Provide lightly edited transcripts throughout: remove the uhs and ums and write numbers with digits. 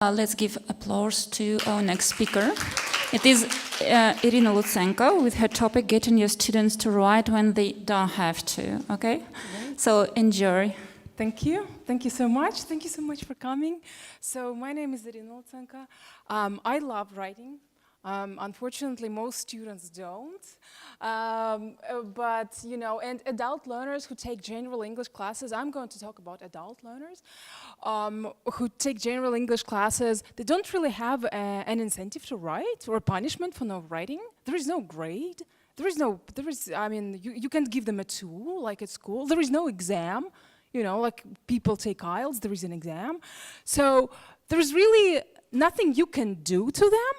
Let's give applause to our next speaker. It is Irina Lutsenko with her topic, getting your students to write when they don't have to, okay? Right. So enjoy. Thank you. Thank you so much. Thank you so much for coming. So my name is Irina Lutsenko. I love writing. Unfortunately, most students don't. But, you know, and adult learners who take general English classes, I'm going to talk about adult learners who take general English classes, they don't really have an incentive to write or punishment for not writing. There is no grade. I mean, you can't give them a tool like at school. There is no exam. You know, like people take IELTS, there is an exam. So there's really nothing you can do to them,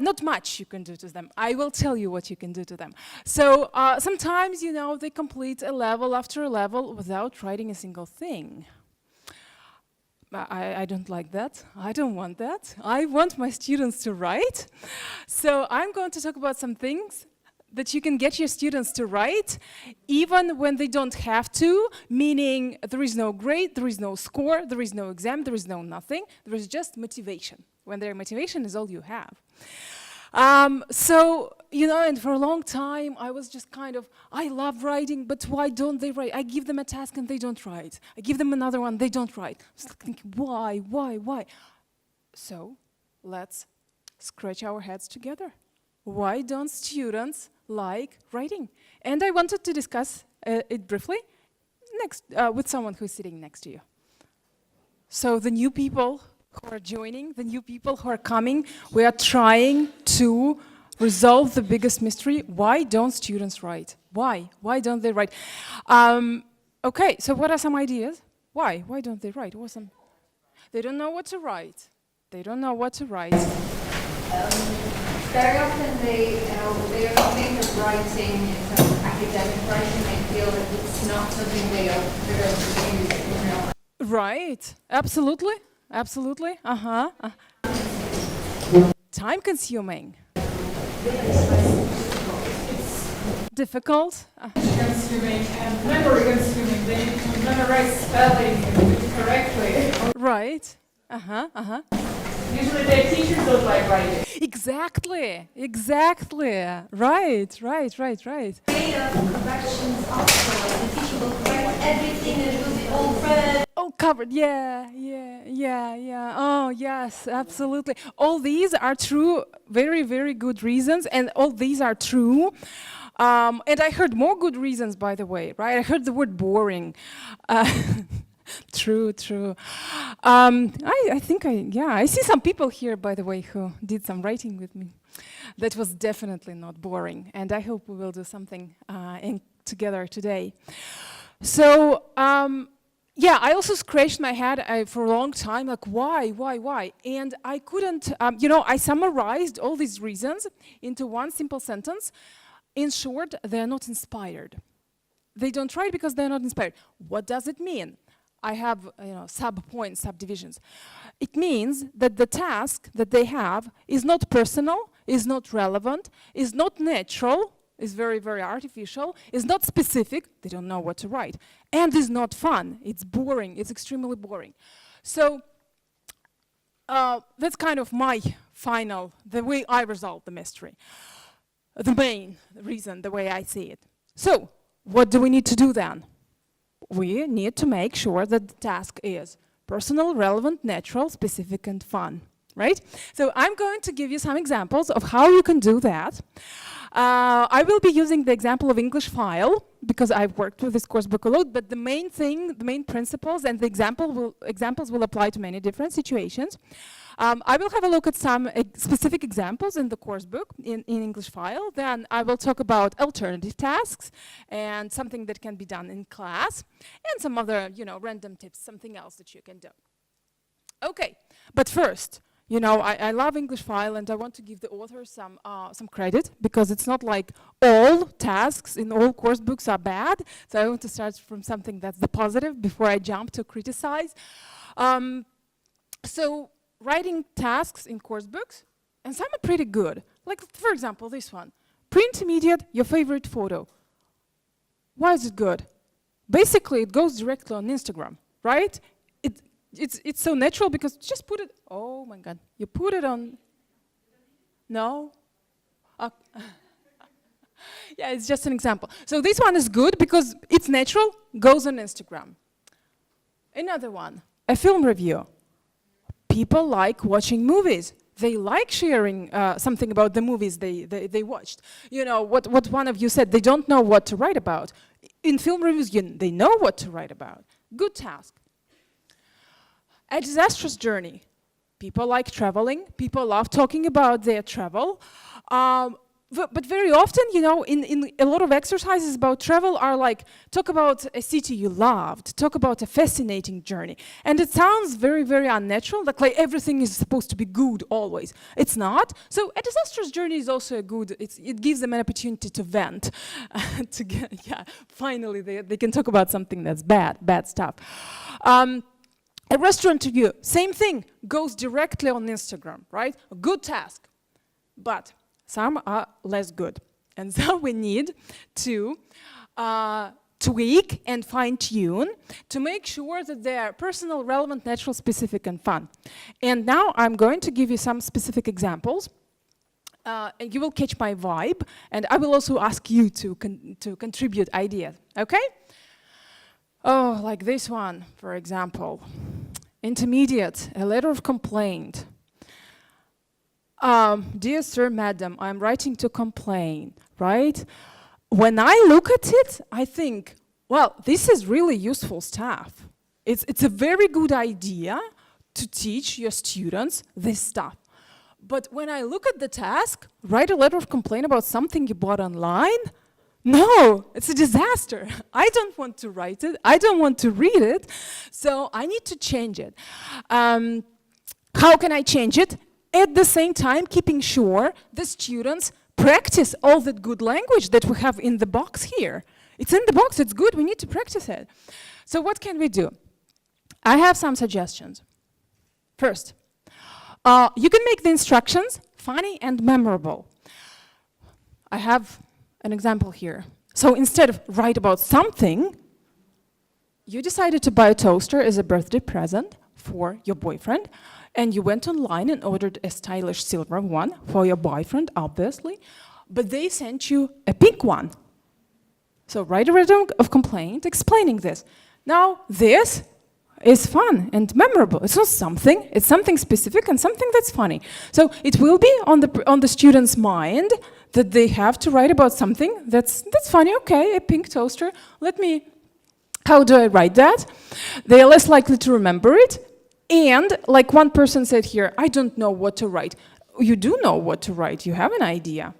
not much you can do to them. I will tell you what you can do to them. So sometimes, you know, they complete a level after a level without writing a single thing. I don't like that. I don't want that. I want my students to write. So I'm going to talk about some things that you can get your students to write even when they don't have to, meaning there is no grade, there is no score, there is no exam, there is no nothing, there is just motivation, when their motivation is all you have. So, you know, and for a long time I was just kind of, I love writing, but why don't they write? I give them a task and they don't write. I give them another one, they don't write. I was thinking, why? So, let's scratch our heads together. Why don't students like writing? And I wanted to discuss it briefly with someone who's sitting next to you. So the new people who are joining, the new people who are coming, we are trying to resolve the biggest mystery. Why don't students write? Why? Why don't they write? Okay, so what are some ideas? Why? Why don't they write? They don't know what to write. They don't know what to write. Very often they only think of writing in terms of academic writing. They feel that it's not something they're going to use in real life. Right. Absolutely. Absolutely. Time consuming. Difficult. Consuming and memory consuming. They need to memorize spelling correctly. Right. Usually their teachers don't like writing. Exactly. Right. Way of corrections also, the teacher will correct everything and it will be all read. Oh, covered. Yeah. Oh, yes, absolutely. All these are true, very, very good reasons, and all these are true. And I heard more good reasons, by the way, right? I heard the word boring. True. I think I see some people here, by the way, who did some writing with me. That was definitely not boring, and I hope we will do something together today. So, yeah, I also scratched my head for a long time, like why? And I couldn't, you know, I summarized all these reasons into one simple sentence. In short, they're not inspired. They don't write because they're not inspired. What does it mean? I have, you know, sub-points, subdivisions. It means that the task that they have is not personal, is not relevant, is not natural, is very, very artificial, is not specific, they don't know what to write, and is not fun. It's boring, it's extremely boring. So that's kind of my the way I resolve the mystery. The main reason, the way I see it. So, what do we need to do then? We need to make sure that the task is personal, relevant, natural, specific, and fun, right? So I'm going to give you some examples of how you can do that. I will be using the example of English file because I've worked with this course book a lot, but the main principles and the examples will apply to many different situations. I will have a look at some specific examples in the course book in English file. Then I will talk about alternative tasks and something that can be done in class and some other, you know, random tips, something else that you can do. Okay, but first, you know, I love English file and I want to give the author some credit because it's not like all tasks in all course books are bad. So I want to start from something that's the positive before I jump to criticize. So writing tasks in course books, and some are pretty good. Like, for example, this one. Print immediate your favorite photo. Why is it good? Basically, it goes directly on Instagram, right? it's so natural because just put it, oh my God, you put it on, no? Yeah, it's just an example. So this one is good because it's natural, goes on Instagram. Another one, a film review. People like watching movies. They like sharing something about the movies they watched. You know, what one of you said, they don't know what to write about. In film reviews, they know what to write about. Good task. A disastrous journey. People like traveling. People love talking about their travel. But very often, you know, in a lot of exercises about travel are like, talk about a city you loved, talk about a fascinating journey. And it sounds very, very unnatural, like everything is supposed to be good always. It's not. So a disastrous journey is also a good, it gives them an opportunity to vent. To get, yeah, finally they can talk about something that's bad stuff. A restaurant review, same thing, goes directly on Instagram, right? A good task. But some are less good. And so we need to tweak and fine-tune to make sure that they are personal, relevant, natural, specific, and fun. And now I'm going to give you some specific examples. And you will catch my vibe, and I will also ask you to contribute ideas, okay? Oh, like this one, for example. Intermediate, a letter of complaint. Dear sir, madam, I'm writing to complain, right? When I look at it, I think, well, this is really useful stuff. It's a very good idea to teach your students this stuff. But when I look at the task, write a letter of complaint about something you bought online, no, it's a disaster. I don't want to write it. I don't want to read it. So I need to change it. How can I change it? At the same time, keeping sure the students practice all that good language that we have in the box here. It's in the box, it's good, we need to practice it. So what can we do? I have some suggestions. First, you can make the instructions funny and memorable. I have an example here. So instead of write about something, you decided to buy a toaster as a birthday present for your boyfriend, and you went online and ordered a stylish silver one for your boyfriend, obviously, but they sent you a pink one. So write a letter of complaint explaining this. Now, this is fun and memorable. It's not something, it's something specific and something that's funny. So it will be on the student's mind that they have to write about something that's funny. Okay, a pink toaster. How do I write that? They are less likely to remember it. And like one person said here, I don't know what to write. You do know what to write. You have an idea.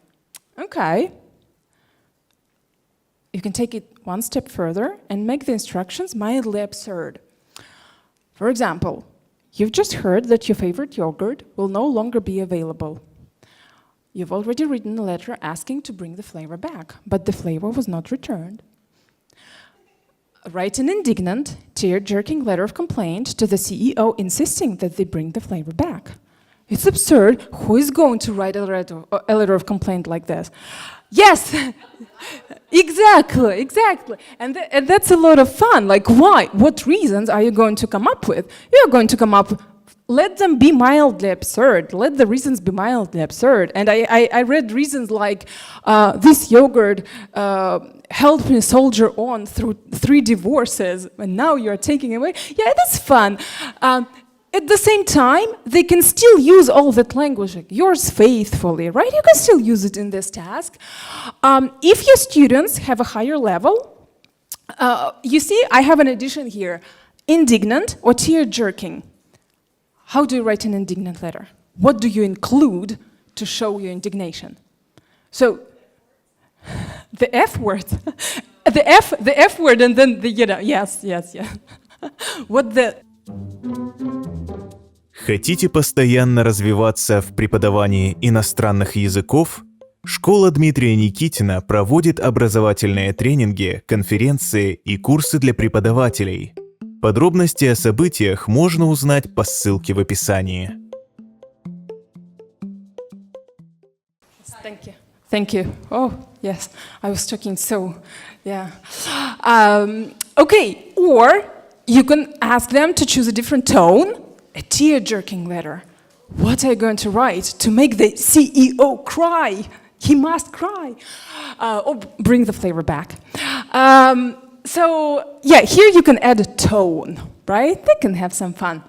Okay. You can take it one step further and make the instructions mildly absurd. For example, you've just heard that your favorite yogurt will no longer be available. You've already written a letter asking to bring the flavor back, but the flavor was not returned. Write an indignant, tear-jerking letter of complaint to the CEO insisting that they bring the flavor back. It's absurd. Who is going to write a letter of complaint like this? Yes, exactly. And that's a lot of fun. Like, why? What reasons are you going to come up with? You're going to come up, let them be mildly absurd. Let the reasons be mildly absurd. And I read reasons like, this yogurt helped me soldier on through 3 divorces, and now you're taking away. Yeah, that's fun. At the same time, they can still use all that language, like yours faithfully, right? You can still use it in this task. If your students have a higher level, you see, I have an addition here, indignant or tear-jerking. How do you write an indignant letter? What do you include to show your indignation? So, the F word, the F word, and then the, yes. What the... Хотите постоянно развиваться в преподавании иностранных языков? Школа Дмитрия Никитина проводит образовательные тренинги, конференции и курсы для преподавателей. Подробности о событиях можно узнать по ссылке в описании. Thank you. Oh, yes, I was talking so, yeah. Okay, or you can ask them to choose a different tone, a tear-jerking letter. What are you going to write to make the CEO cry? He must cry. Or bring the flavor back. So yeah, here you can add a tone, right? They can have some fun.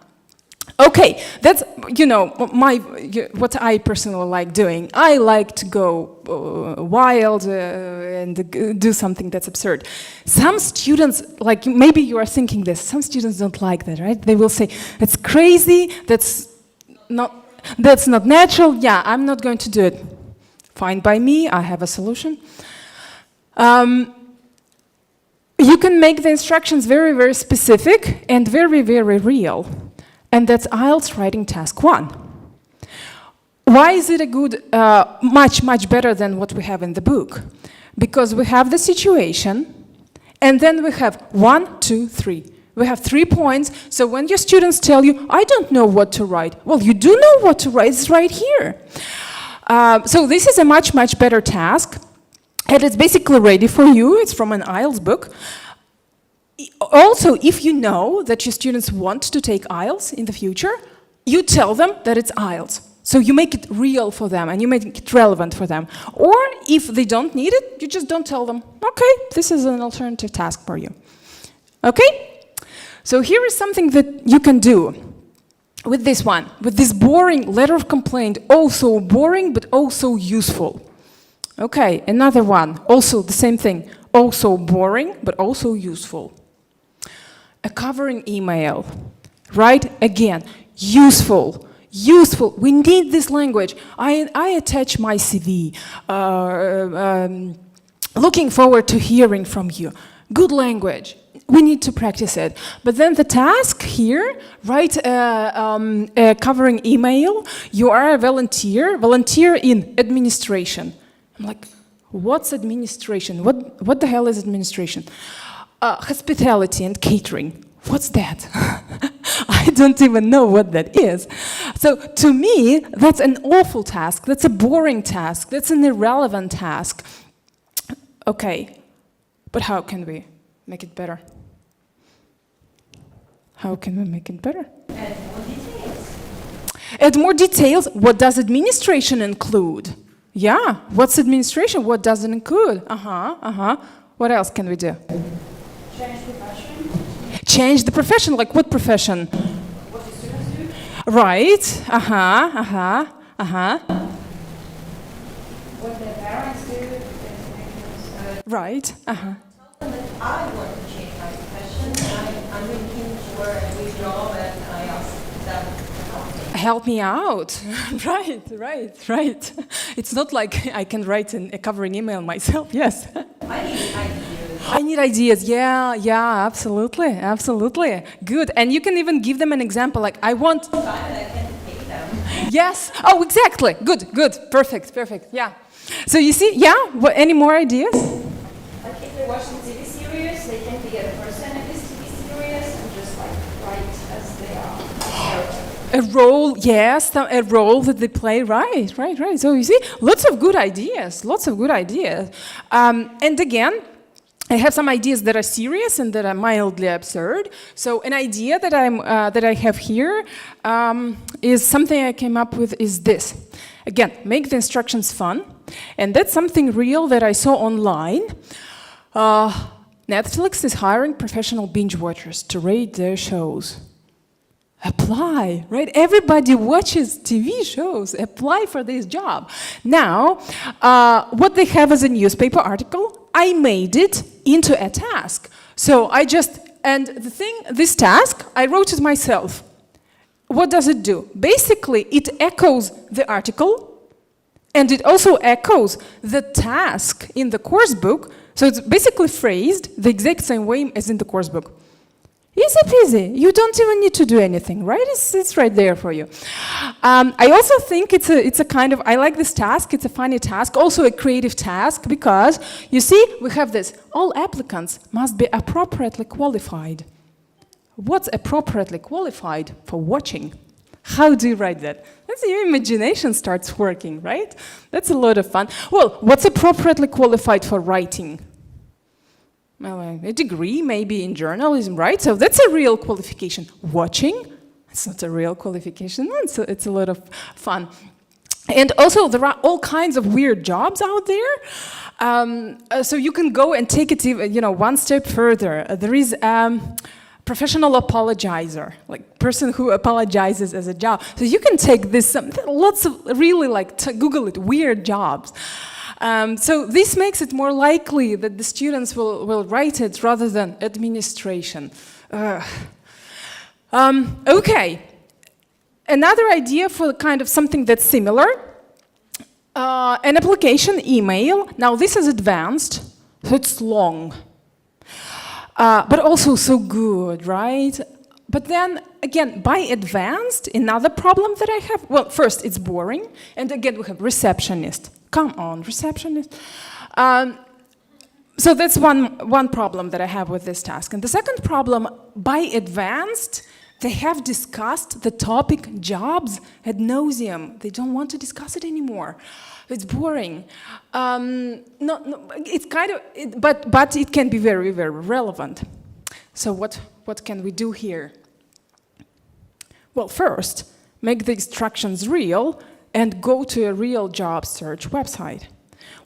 Okay, that's, you know, what I personally like doing. I like to go wild and do something that's absurd. Some students, like maybe you are thinking this, some students don't like that, right? They will say, it's crazy, that's not natural, yeah, I'm not going to do it. Fine by me, I have a solution. You can make the instructions very, very specific and very, very real. And that's IELTS writing task 1. Why is it a good, much, much better than what we have in the book? Because we have the situation, and then we have 1, 2, 3. We have 3 points, so when your students tell you, I don't know what to write, well, you do know what to write, it's right here. So this is a much, much better task, and it's basically ready for you. It's from an IELTS book. Also, if you know that your students want to take IELTS in the future, you tell them that it's IELTS. So you make it real for them and you make it relevant for them. Or if they don't need it, you just don't tell them, okay, this is an alternative task for you. Okay? So here is something that you can do with this one, with this boring letter of complaint, also boring but also useful. Okay, another one, also the same thing, also boring but also useful. A covering email, right? Again, useful, useful. We need this language. I attach my CV, looking forward to hearing from you. Good language. We need to practice it. But then the task here, write a covering email. You are a volunteer in administration. I'm like, what's administration? What the hell is administration? Hospitality and catering. What's that? I don't even know what that is. So to me, that's an awful task. That's a boring task. That's an irrelevant task. Okay, but how can we make it better? How can we make it better? Add more details. Add more details. What does administration include? Yeah, what's administration? What does it include? What else can we do? Change profession. Change the profession, like what profession? What the students do. Right, What their parents do. If right, Tell them that I want to change my profession. I'm looking for a new job and I ask them to help me. Help me out. Right. It's not like I can write a covering email myself, yes. I need ideas. I need ideas, yeah, absolutely. Good, and you can even give them an example, like I want... Time and I can pay them. Yes, oh, exactly, good, perfect, yeah. So you see, yeah, any more ideas? Like if they're watching TV series, they can be a person in this TV series and just like write as they are. A role, yes, a role that they play, right. So you see, lots of good ideas. And again, I have some ideas that are serious and that are mildly absurd. So an idea that I have here is something I came up with is this. Again, make the instructions fun. And that's something real that I saw online. Netflix is hiring professional binge watchers to rate their shows. Apply, right? Everybody watches TV shows. Apply for this job. Now, what they have as a newspaper article, I made it into a task. So this task, I wrote it myself. What does it do? Basically, it echoes the article, and it also echoes the task in the course book. So it's basically phrased the exact same way as in the course book. Easy peasy. You don't even need to do anything, right? It's right there for you. I also think it's a kind of, I like this task, it's a funny task, also a creative task, because, you see, we have this, all applicants must be appropriately qualified. What's appropriately qualified for watching? How do you write that? That's your imagination starts working, right? That's a lot of fun. Well, what's appropriately qualified for writing? a degree maybe in journalism, right? So that's a real qualification. Watching, it's not a real qualification, it's a lot of fun. And also there are all kinds of weird jobs out there. So you can go and take it even, one step further. There is professional apologizer, like person who apologizes as a job. So you can take this, lots of really Google it, weird jobs. So this makes it more likely that the students will write it rather than administration. Okay. Another idea for kind of something that's similar, an application email. Now this is advanced, so it's long, but also so good, right? But then again, by advanced, another problem that I have, well, first it's boring, and again we have receptionist. Come on, receptionist. So that's one problem that I have with this task. And the second problem, by advanced, they have discussed the topic jobs ad nauseum. They don't want to discuss it anymore. It's boring. It's kind of, but it can be very, very relevant. So what can we do here? Well, first, make the instructions real and go to a real job search website.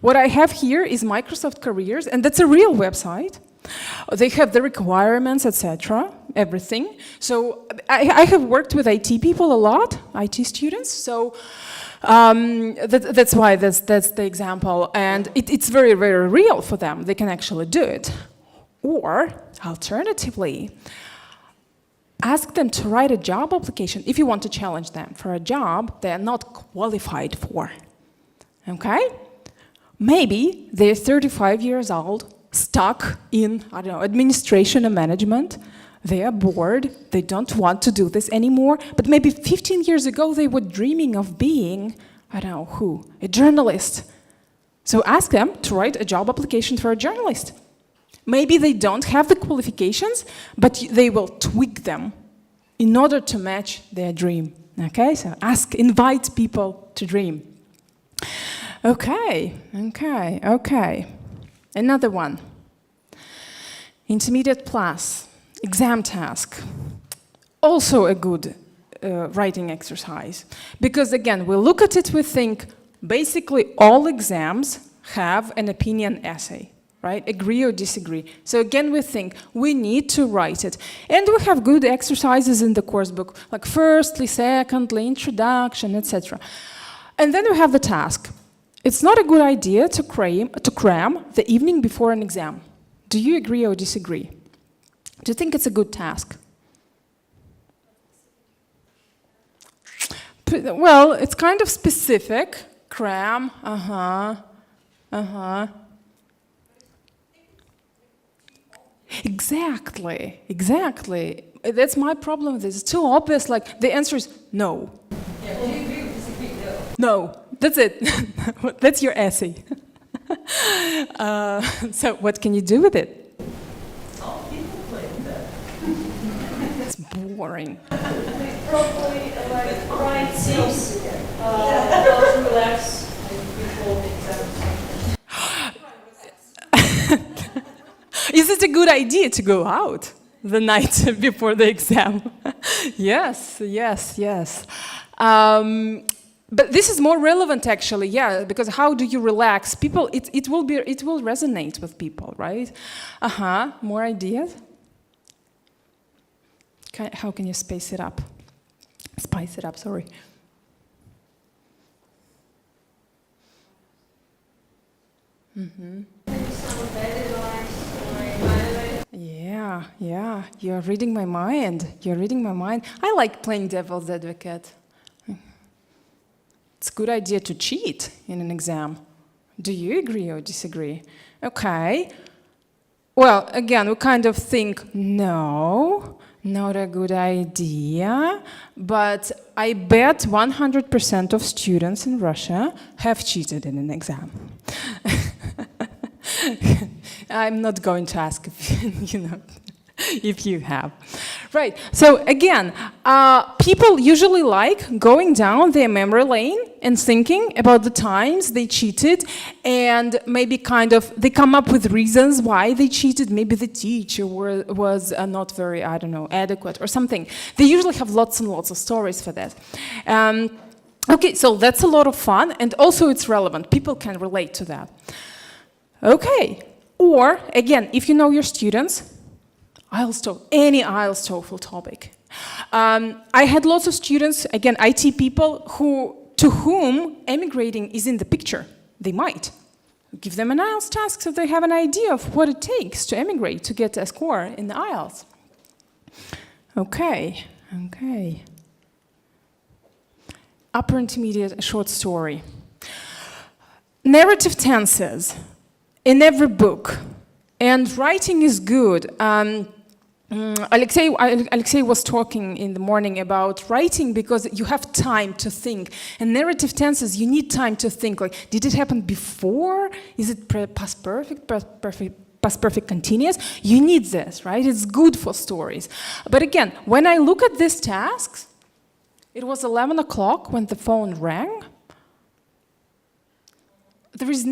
What I have here is Microsoft Careers, and that's a real website. They have the requirements, etc., everything. So I have worked with IT people a lot, IT students, so that's why that's the example. And it's very, very real for them. They can actually do it. Or, alternatively, ask them to write a job application if you want to challenge them for a job they are not qualified for. Okay? Maybe they're 35 years old, stuck in, I don't know, administration and management. They are bored, they don't want to do this anymore, but maybe 15 years ago they were dreaming of being, I don't know who, a journalist. So ask them to write a job application for a journalist. Maybe they don't have the qualifications, but they will tweak them in order to match their dream. Okay, so invite people to dream. Okay. Another one. Intermediate plus, exam task. Also a good writing exercise. Because again, we look at it, we think, basically all exams have an opinion essay, right? Agree or disagree. So again, we think we need to write it. And we have good exercises in the course book, like firstly, secondly, introduction, etc. And then we have the task. It's not a good idea to cram the evening before an exam. Do you agree or disagree? Do you think it's a good task? Well, it's kind of specific. Cram, Exactly. That's my problem with this. It's too obvious, like the answer is no. Yeah, do you agree or disagree? No, that's it. That's your essay. So what can you do with it? Oh, people play with that. It's boring. Probably like write things, to relax before the exam. Is it a good idea to go out the night before the exam? Yes. But this is more relevant, actually, yeah, because how do you relax? People, it will resonate with people, right? More ideas? How can you spice it up, sorry. Yeah, you're reading my mind. I like playing devil's advocate. It's a good idea to cheat in an exam. Do you agree or disagree? Okay. Well, again, we kind of think, no, not a good idea, but I bet 100% of students in Russia have cheated in an exam. I'm not going to ask if, if you have. Right. So again, people usually like going down their memory lane and thinking about the times they cheated, and maybe kind of they come up with reasons why they cheated. Maybe the teacher was not very, I don't know, adequate or something. They usually have lots and lots of stories for that. Okay, so that's a lot of fun, and also it's relevant. People can relate to that. Okay. Or again, if you know your students, any IELTS TOEFL topic. I had lots of students, again, IT people, to whom emigrating is in the picture. They might. Give them an IELTS task so they have an idea of what it takes to emigrate, to get a score in the IELTS. Okay. Upper intermediate short story. Narrative tenses in every book, and writing is good. Alexei was talking in the morning about writing because you have time to think. And narrative tenses, you need time to think. Like, did it happen before? Is it past perfect, past perfect continuous? You need this, right? It's good for stories. But again, when I look at these tasks, it was 11 o'clock when the phone rang. There was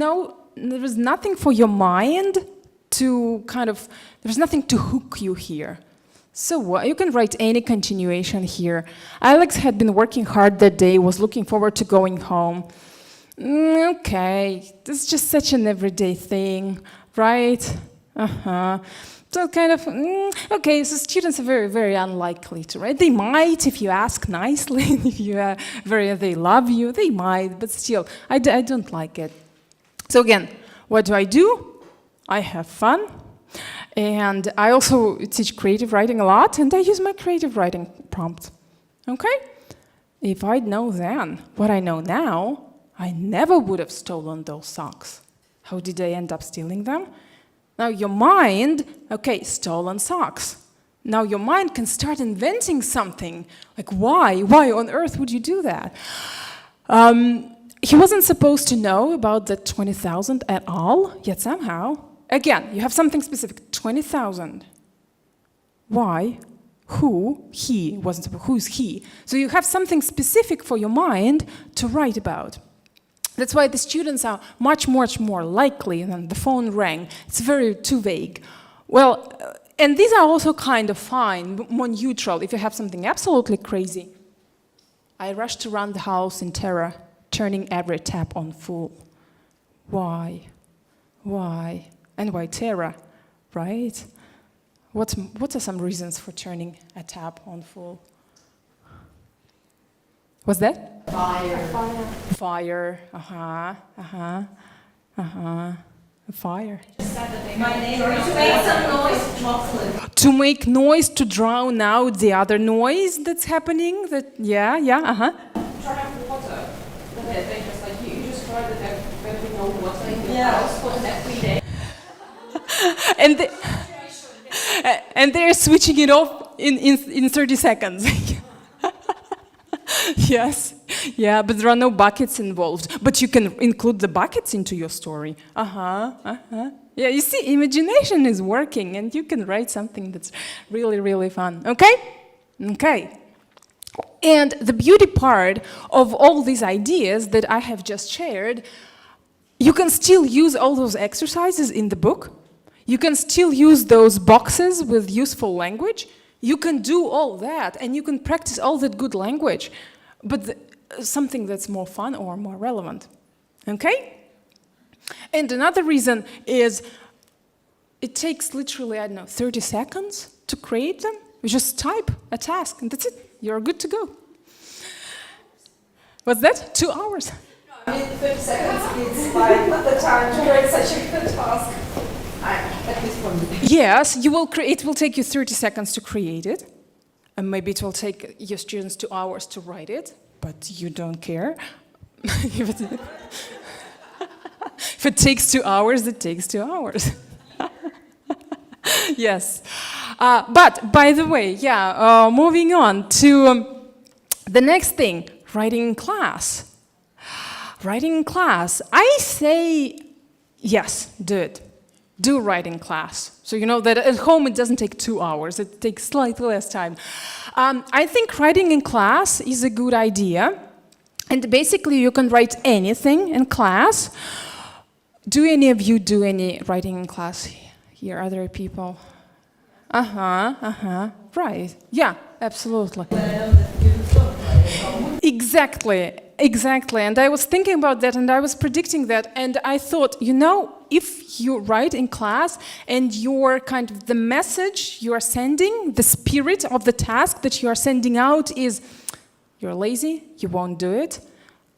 nothing for your mind to there's nothing to hook you here. So you can write any continuation here. Alex had been working hard that day, was looking forward to going home. Okay, this is just such an everyday thing, right? So okay, so students are very, very unlikely to write. They might if you ask nicely, if they love you, they might, but still, I don't like it. So again, what do? I have fun, and I also teach creative writing a lot, and I use my creative writing prompt. Okay? If I'd known then what I know now, I never would have stolen those socks. How did I end up stealing them? Now your mind, okay, stolen socks. Now your mind can start inventing something. Like, why? Why on earth would you do that? He wasn't supposed to know about the 20,000 at all, yet somehow. Again, you have something specific, 20,000. Why? Who? He wasn't supposed. Who's he? So you have something specific for your mind to write about. That's why the students are much, much more likely than the phone rang. It's very too vague. Well, and these are also kind of fine, more neutral. If you have something absolutely crazy, I rushed around the house in terror, turning every tap on full. Why? And why terror, right? What are some reasons for turning a tap on full? What's that? Fire. Fire. To make noise to drown out the other noise that's happening. Try water. They just like you just try that there'll be no water in the house for the next 3 days. And they're switching it off in 30 seconds. Yes, yeah, but there are no buckets involved. But you can include the buckets into your story. Yeah, you see, imagination is working, and you can write something that's really, really fun. Okay? And the beauty part of all these ideas that I have just shared, you can still use all those exercises in the book. You can still use those boxes with useful language. You can do all that, and you can practice all that good language, but something that's more fun or more relevant. Okay? And another reason is it takes literally, 30 seconds to create them. You just type a task, and that's it. You're good to go. What's that? 2 hours? No, I mean, 30 seconds is like the time to create such a good task. At least for me. Yes, it will take you 30 seconds to create it, and maybe it will take your students 2 hours to write it, but you don't care. If it takes 2 hours, it takes 2 hours. Yes. But, by the way, moving on to the next thing, writing in class. Writing in class, I say, yes, do it. do writing class. So you know that at home it doesn't take 2 hours, it takes slightly less time. I think writing in class is a good idea. And basically you can write anything in class. Do any of you do any writing in class here, other people? Right, yeah, absolutely. Exactly. And I was thinking about that and I was predicting that and I thought, you know, if you write in class and your kind of the message you are sending, the spirit of the task that you are sending out is, you're lazy, you won't do it.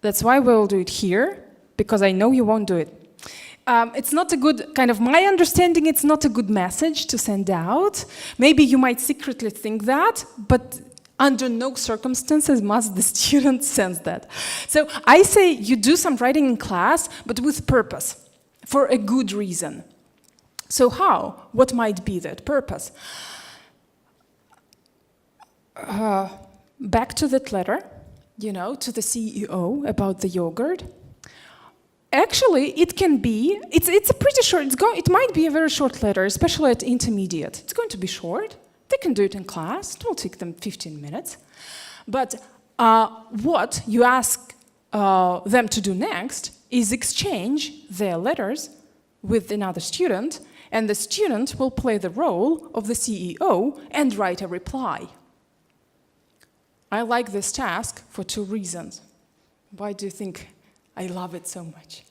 That's why we'll do it here, because I know you won't do it. It's not a good, kind of my understanding, it's not a good message to send out. Maybe you might secretly think that, but under no circumstances must the student sense that. So I say you do some writing in class, but with purpose, for a good reason. So how? What might be that purpose? Back to that letter, you know, to the CEO about the yogurt. Actually, it can be, it's a pretty short, it might be a very short letter, especially at intermediate. It's going to be short. They can do it in class. It will take them 15 minutes. But what you ask them to do next is exchange their letters with another student, and the student will play the role of the CEO and write a reply. I like this task for 2 reasons. Why do you think I love it so much?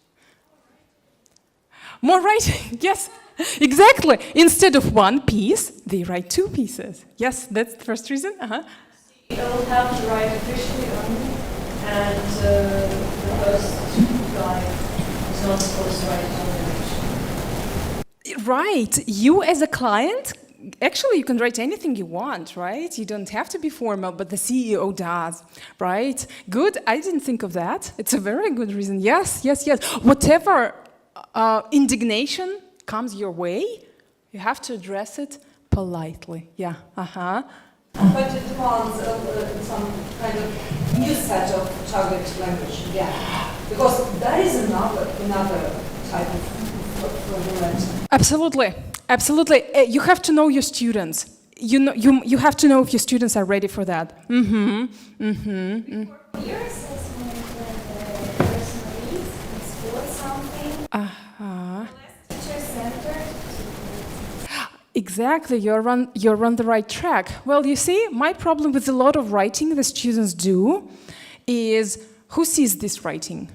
More writing, yes, exactly. Instead of 1 piece, they write 2 pieces. Yes, that's the first reason. It will have to write officially only, and the host guy is not supposed to write on the Right, you as a client, actually you can write anything you want, right? You don't have to be formal, but the CEO does, right? Good, I didn't think of that. It's a very good reason. Yes. Whatever indignation comes your way, you have to address it politely. Yeah, But it demands some kind of new set of target language, yeah. Because that is another type of formulation. Absolutely. You have to know your students. You have to know if your students are ready for that. Your assessment personally explore something less teacher-centered. Exactly, you're on the right track. Well, you see, my problem with a lot of writing the students do is, who sees this writing?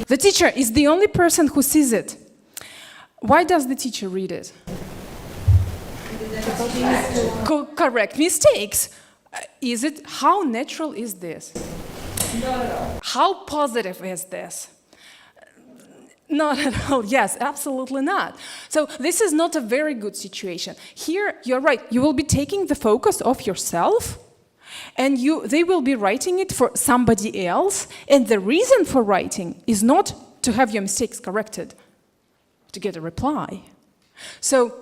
The teacher is the only person who sees it. Why does the teacher read it? Correct mistakes. Is it, how natural is this? Not at all. How positive is this? Not at all. Yes, absolutely not. So this is not a very good situation. Here, you're right. You will be taking the focus off yourself, and they will be writing it for somebody else. And the reason for writing is not to have your mistakes corrected, to get a reply. So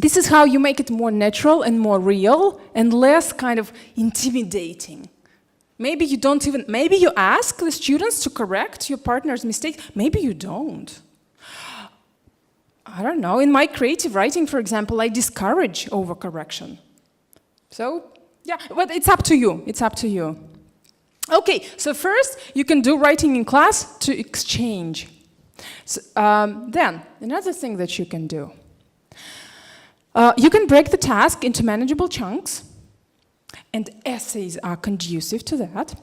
this is how you make it more natural and more real and less kind of intimidating. Maybe you don't even, maybe you ask the students to correct your partner's mistake, maybe you don't. I don't know, in my creative writing, for example, I discourage overcorrection. So, yeah, but it's up to you, Okay, so first, you can do writing in class to exchange. So, then, another thing that you can do. You can break the task into manageable chunks, and essays are conducive to that.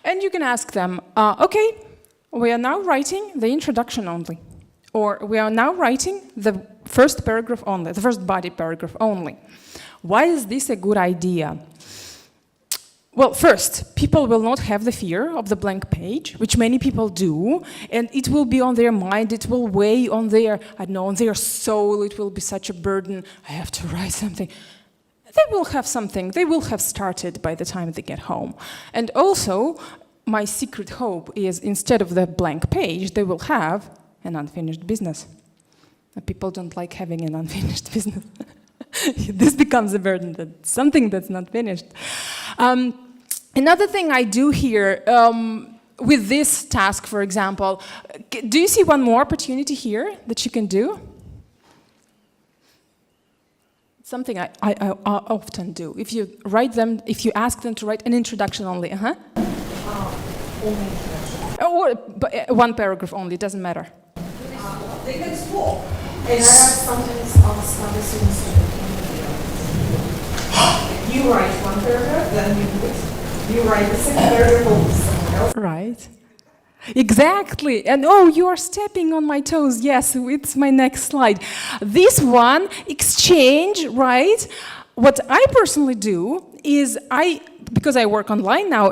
And you can ask them, okay, we are now writing the introduction only, or we are now writing the first paragraph only, the first body paragraph only. Why is this a good idea? Well, first, people will not have the fear of the blank page, which many people do, and it will be on their mind, it will weigh on their, I don't know, on their soul, it will be such a burden, I have to write something. They will have something, they will have started by the time they get home. And also, my secret hope is instead of the blank page, they will have an unfinished business. People don't like having an unfinished business. This becomes a burden, that something that's not finished. Another thing I do here, with this task, for example, do you see one more opportunity here that you can do? Something I often do. If you ask them to write an introduction only, Only introduction. or one paragraph only, doesn't matter. They can swap. And I sometimes ask other students to you write one paragraph, then you write the second paragraph for someone else. Right. Exactly. And oh, you are stepping on my toes. Yes, it's my next slide. This one, exchange, right? What I personally do is because I work online now,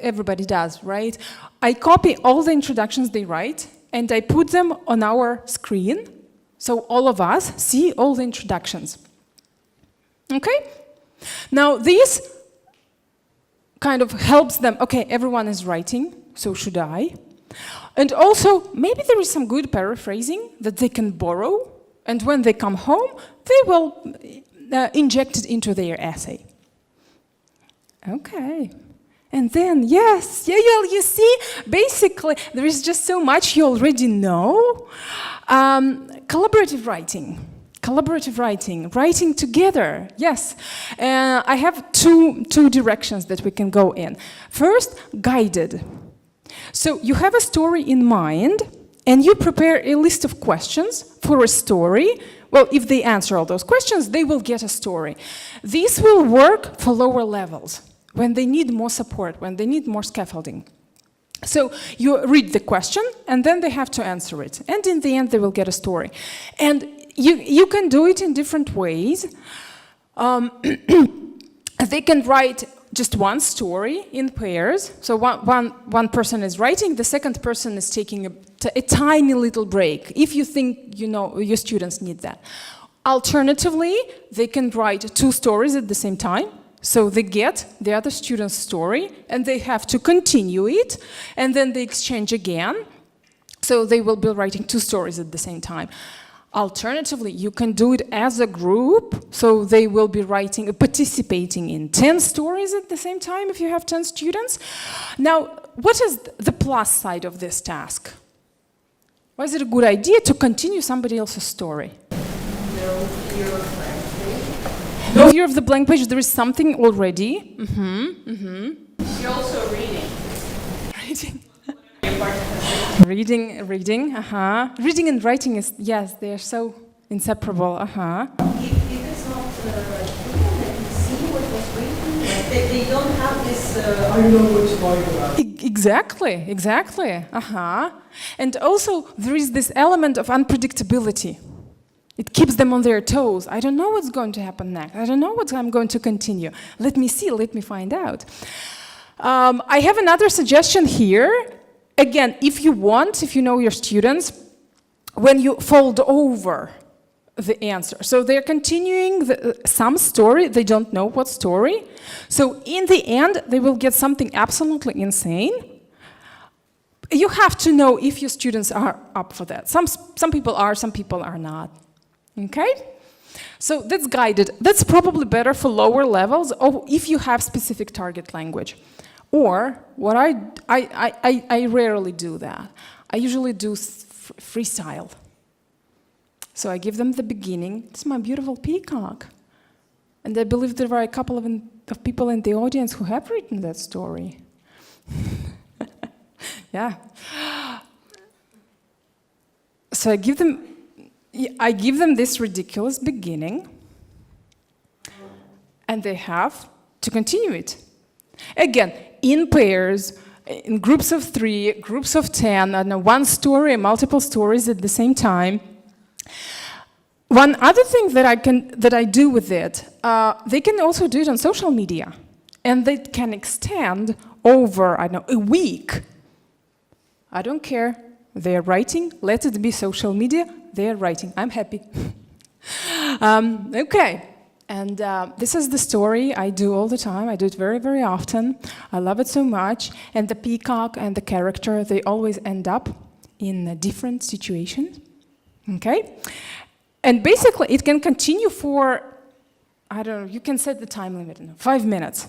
everybody does, right? I copy all the introductions they write and I put them on our screen so all of us see all the introductions. Okay? Now this kind of helps them, okay, everyone is writing, so should I? And also, maybe there is some good paraphrasing that they can borrow, and when they come home, they will inject it into their essay. Okay. And then, yes, you see, basically, there is just so much you already know. Collaborative writing. Writing together, yes. I have two directions that we can go in. First, guided. So you have a story in mind, and you prepare a list of questions for a story. Well, if they answer all those questions, they will get a story. This will work for lower levels, when they need more support, when they need more scaffolding. So you read the question, and then they have to answer it. And in the end, they will get a story. And you can do it in different ways. They can write just one story in pairs. So one person is writing, the second person is taking a tiny little break, if you think your students need that. Alternatively, they can write two stories at the same time. So they get the other student's story, and they have to continue it, and then they exchange again. So they will be writing two stories at the same time. Alternatively, you can do it as a group, so they will be participating in 10 stories at the same time if you have 10 students. Now, what is the plus side of this task? Why is it a good idea to continue somebody else's story? No fear of blank page. No fear of the blank page, there is something already. You're also reading. Reading. Reading and writing is, yes, they are so inseparable. If it's not written, they can see what was written. They don't have this, I know what to write about. Exactly. And also, there is this element of unpredictability. It keeps them on their toes. I don't know what's going to happen next. I don't know what I'm going to continue. Let me see, let me find out. I have another suggestion here. Again, if you know your students, when you fold over the answer. So they're continuing some story, they don't know what story. So in the end, they will get something absolutely insane. You have to know if your students are up for that. Some people are, some people are not. Okay? So that's guided. That's probably better for lower levels, or if you have specific target language. Or, what I rarely do that. I usually do freestyle. So I give them the beginning. It's my beautiful peacock. And I believe there are a couple of people in the audience who have written that story. Yeah. So I give them this ridiculous beginning, and they have to continue it. Again, in pairs, in groups of 3, groups of 10, one story, multiple stories at the same time. One other thing that I do with it, they can also do it on social media, and they can extend over, a week. I don't care. They're writing. Let it be social media. They're writing. I'm happy. Okay. And this is the story I do all the time. I do it very, very often. I love it so much. And the peacock and the character, they always end up in different situations. Okay? And basically, it can continue for, I don't know, you can set the time limit, 5 minutes.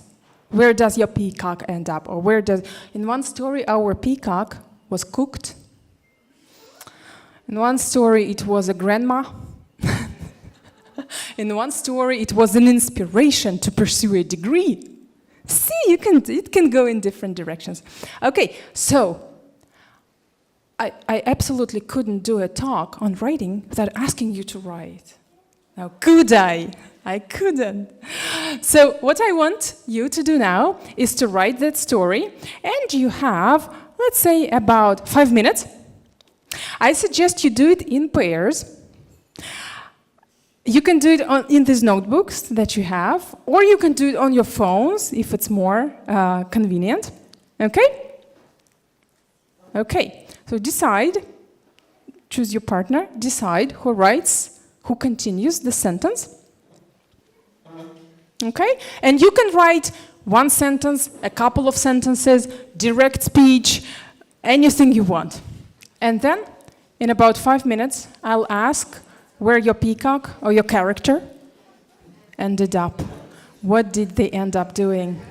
Where does your peacock end up? Or where does... In one story, our peacock was cooked. In one story, it was a grandma. In one story, it was an inspiration to pursue a degree. See, it can go in different directions. Okay, so I absolutely couldn't do a talk on writing without asking you to write. Now, could I? I couldn't. So what I want you to do now is to write that story, and you have, let's say, about 5 minutes. I suggest you do it in pairs. You can do it in these notebooks that you have, or you can do it on your phones if it's more convenient. Okay? Okay, so decide, choose your partner, decide who writes, who continues the sentence. Okay? And you can write one sentence, a couple of sentences, direct speech, anything you want. And then, in about 5 minutes, I'll ask where your peacock or your character ended up. What did they end up doing?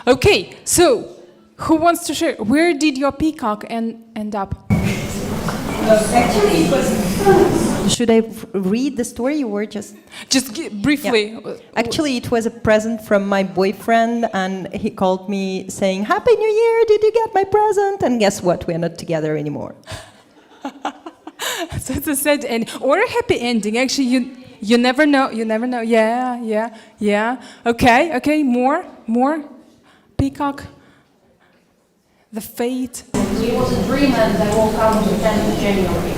Okay, so who wants to share? Where did your peacock end up? Actually, it was. Should I read the story or just? Just briefly. Yeah. Actually, it was a present from my boyfriend, and he called me saying, "Happy New Year! Did you get my present?" And guess what? We're not together anymore. So it's a sad end or a happy ending. Actually, you never know. You never know. Yeah. Okay. More. Peacock. The fate. He was a dreamer that woke up on the 10th of January.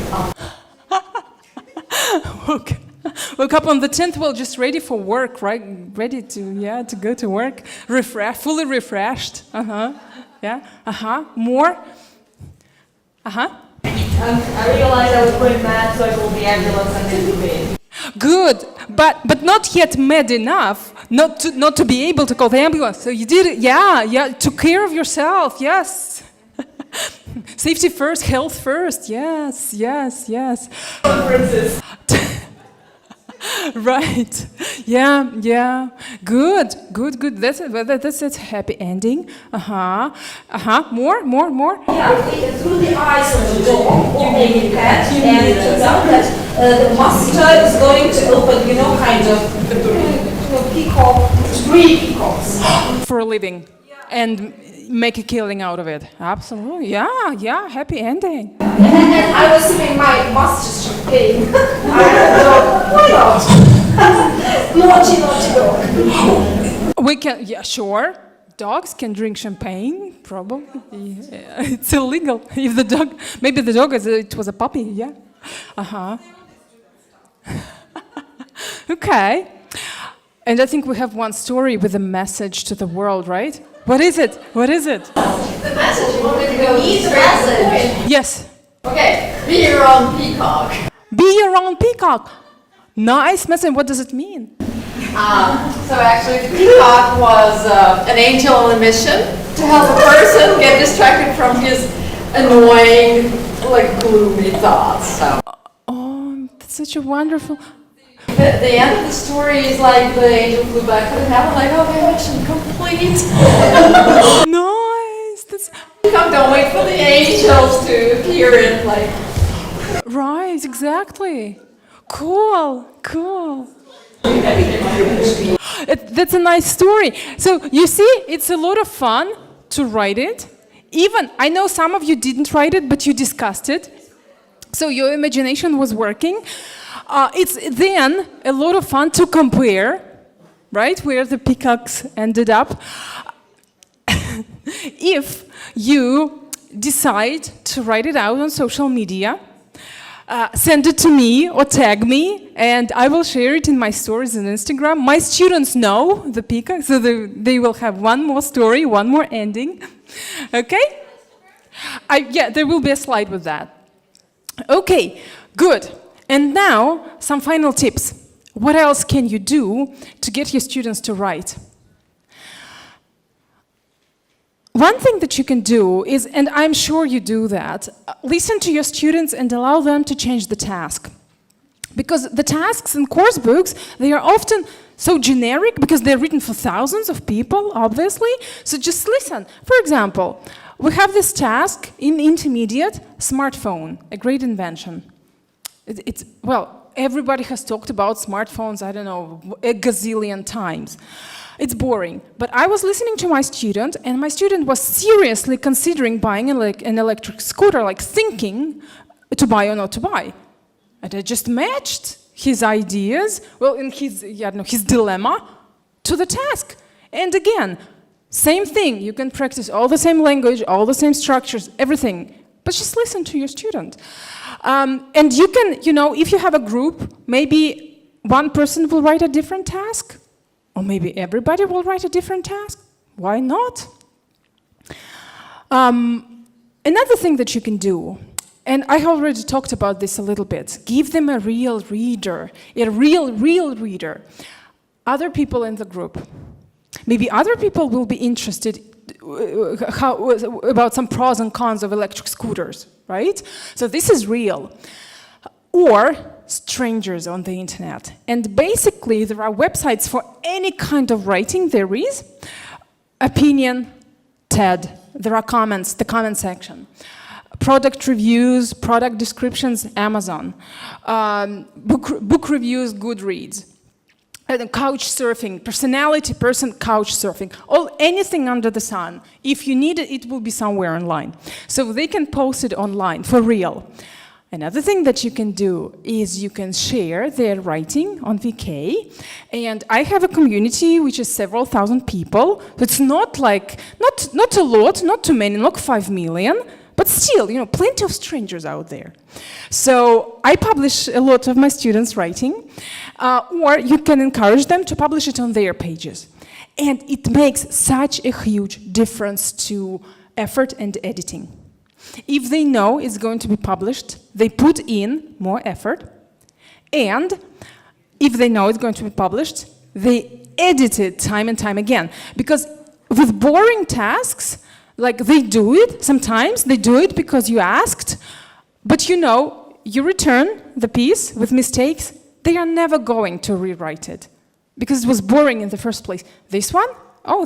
Woke up on the 10th, well, just ready for work, right? Ready to go to work. Fully refreshed. More. I realized I was going mad, so I called the ambulance and they took me. Good, but not yet mad enough not to be able to call the ambulance. So you did it, yeah. Took care of yourself, yes. Safety first, health first, yes. Conferences. Right, yeah. Good. That's a happy ending. More. Yeah, through the eyes of the dog, you make it cat, and it turns out that the master is going to open, kind of peacock, 3 peacocks. For a living, and make a killing out of it. Absolutely, yeah. Happy ending. And I was sipping my master's champagne. Why not? Naughty dog. We can, sure. Dogs can drink champagne, probably. Yeah, it's illegal. If the dog, maybe the dog it was a puppy, yeah. Okay. And I think we have one story with a message to the world, right? What is it? The message, you want me to go eat the message? Yes. Okay, be your own peacock. Be your own peacock. Nice message. What does it mean? So actually, the peacock was an angel on a mission to help a person get distracted from his annoying, gloomy thoughts. So. Oh, that's such a wonderful... The end of the story is like the angel flew back to the heaven, okay, mission complete. Nice. That's... Don't wait for the angels to appear in Right, exactly. Cool. That's a nice story. So you see, it's a lot of fun to write it. Even, I know some of you didn't write it, but you discussed it. So your imagination was working. It's then a lot of fun to compare, right, where the peacocks ended up. If you decide to write it out on social media, send it to me or tag me, and I will share it in my stories on Instagram. My students know the peacock, so they will have one more story, one more ending. Okay? There will be a slide with that. Okay, good. And now, some final tips. What else can you do to get your students to write? One thing that you can do is, and I'm sure you do that, listen to your students and allow them to change the task. Because the tasks in course books, they are often so generic because they're written for thousands of people, obviously. So just listen. For example, we have this task in intermediate, smartphone, a great invention. Well, everybody has talked about smartphones, I don't know, a gazillion times. It's boring. But I was listening to my student, and my student was seriously considering buying an electric scooter, like thinking to buy or not to buy. And I just matched his ideas, well, in his dilemma, to the task. And again, same thing. You can practice all the same language, all the same structures, everything. But just listen to your student. And you can, if you have a group, maybe one person will write a different task, or maybe everybody will write a different task. Why not? Another thing that you can do, and I already talked about this a little bit, give them a real reader, a real reader. Other people in the group. Maybe other people will be interested about some pros and cons of electric scooters, right? So this is real. Or strangers on the internet. And basically, there are websites for any kind of writing there is. Opinion, TED. There are comments, the comment section. Product reviews, product descriptions, Amazon. Book reviews, Goodreads. Couch surfing, personality person, couch surfing, anything under the sun. If you need it, it will be somewhere online. So they can post it online, for real. Another thing that you can do is you can share their writing on VK. And I have a community which is several thousand people. It's not like, not a lot, not too many, not 5 million, but still, plenty of strangers out there. So I publish a lot of my students' writing, or you can encourage them to publish it on their pages. And it makes such a huge difference to effort and editing. If they know it's going to be published, they put in more effort. And if they know it's going to be published, they edit it time and time again. Because with boring tasks, like they do it, sometimes they do it because you asked, but you return the piece with mistakes, they are never going to rewrite it because it was boring in the first place. This one,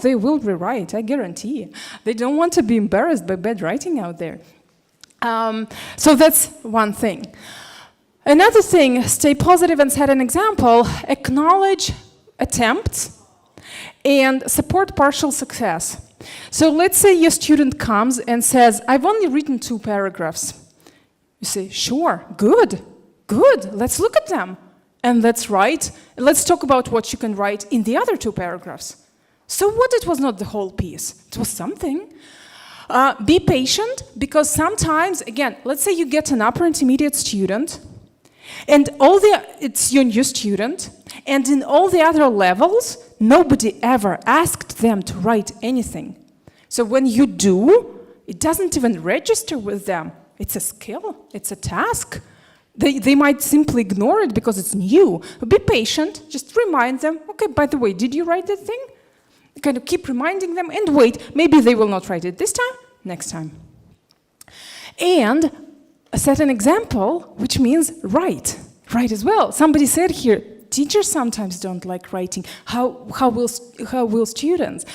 they will rewrite, I guarantee. They don't want to be embarrassed by bad writing out there. So that's one thing. Another thing, stay positive and set an example, acknowledge attempts and support partial success. So let's say your student comes and says, I've only written 2 paragraphs. You say, sure, good, let's look at them. And let's talk about what you can write in the other 2 paragraphs. So what, it was not the whole piece, it was something. Be patient, because sometimes, again, let's say you get an upper intermediate student, and it's your new student, and in all the other levels, nobody ever asked them to write anything. So when you do, it doesn't even register with them. It's a skill, it's a task. They might simply ignore it because it's new. Be patient, just remind them, okay, by the way, did you write that thing? Kind of keep reminding them and wait, maybe they will not write it this time, next time. And set an example, which means write as well. Somebody said here, teachers sometimes don't like writing. How will students?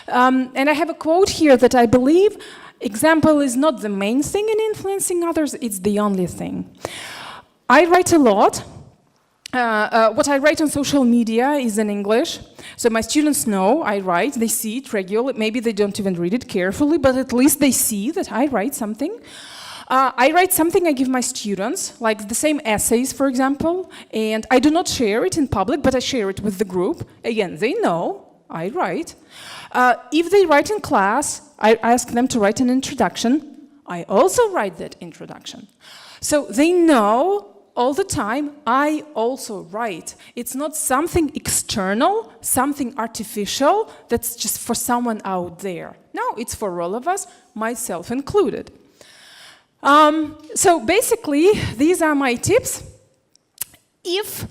And I have a quote here that I believe, example is not the main thing in influencing others, it's the only thing. I write a lot. What I write on social media is in English, so my students know I write, they see it regularly, maybe they don't even read it carefully, but at least they see that I write something. I write something I give my students, like the same essays, for example, and I do not share it in public, but I share it with the group. Again, they know I write. If they write in class, I ask them to write an introduction. I also write that introduction. So they know all the time, I also write. It's not something external, something artificial that's just for someone out there. No, it's for all of us, myself included. So basically, these are my tips. If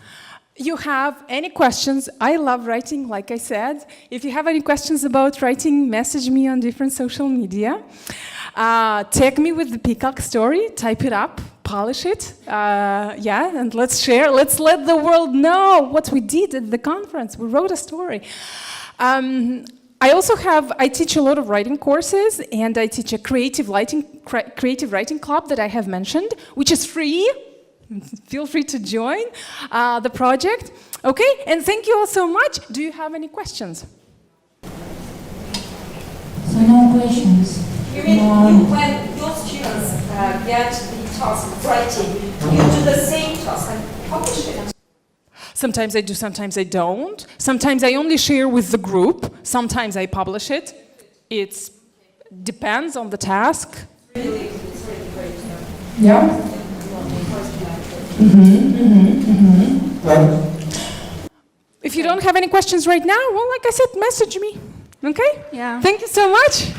you have any questions, I love writing, like I said. If you have any questions about writing, message me on different social media. Tag me with the peacock story, type it up, polish it, yeah, and let's share. Let's let the world know what we did at the conference. We wrote a story. I teach a lot of writing courses, and I teach a creative writing club that I have mentioned, which is free. Feel free to join the project. Okay, and thank you all so much. Do you have any questions? So no questions. You mean when your students get the task of writing, you do the same task and publish it? Sometimes I do, sometimes I don't. Sometimes I only share with the group. Sometimes I publish it. It depends on the task. It's really great. Yeah. If you don't have any questions right now, well, like I said, message me. Okay? Yeah. Thank you so much.